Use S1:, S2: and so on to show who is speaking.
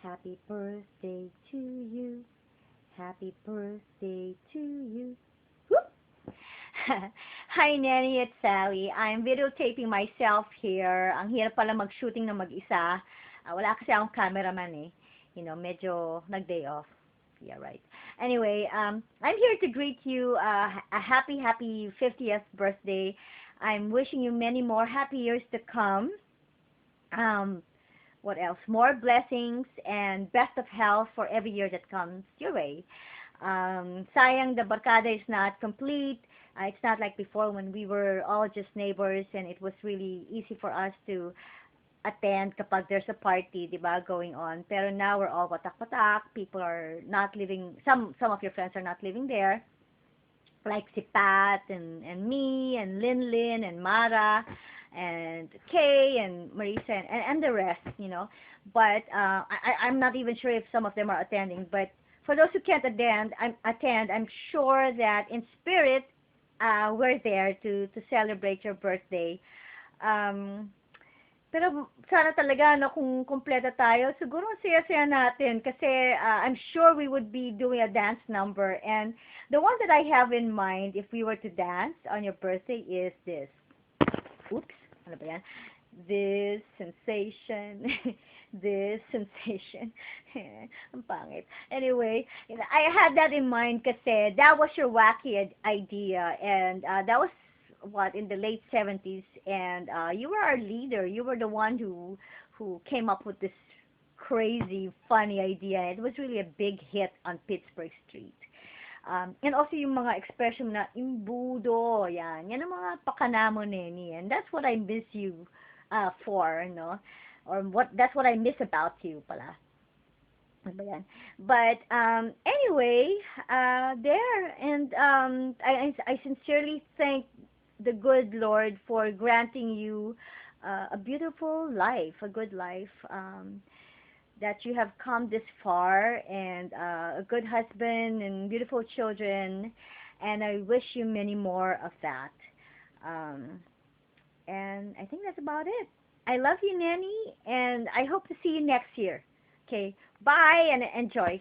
S1: Happy birthday to you. Happy birthday to you. Whoop! Hi, Nanny. It's Sally. I'm videotaping myself here. Ang hirap pala mag-shooting na mag-isa. Wala kasi akong cameraman eh. Medyo nag-day off. Yeah, right. Anyway, I'm here to greet you a happy 50th birthday. I'm wishing you many more happy years to come. Um, what else? More blessings and best of health for every year that comes your way. Sayang the barkada is not complete. It's not like before when we were all just neighbors and it was really easy for us to attend kapag there's a party, 'di ba, going on. Pero now we're all watak-watak. People are not living, some of your friends are not living there. Like si Pat and me and Lin and Mara and Kay and Marisa and the rest. But I'm not even sure if some of them are attending. But for those who can't I'm sure that in spirit, we're there to celebrate your birthday. Um, pero sana talaga no kung kumpleto tayo, siguro ang saya-saya natin kasi I'm sure we would be doing a dance number and the one that I have in mind if we were to dance on your birthday is this. Oops, ano ba yan? This sensation, this sensation. Ang pangit. Anyway, I had that in mind kasi that was your wacky idea and that was what in the late 70s and you were our leader. You were the one who came up with this crazy funny idea. It was really a big hit on Pittsburgh Street. And also yung mga expression na imbudo, yan ang mga pakanamo neni. And that's what I miss you for, no? Or that's what I miss about you pala. Ano ba yan? But anyway, there and I sincerely thank the good Lord for granting you a beautiful life, a good life. That you have come this far and a good husband and beautiful children, and I wish you many more of that. Um, and I think that's about it. I love you, Nanny, and I hope to see you next year. Okay, bye and enjoy.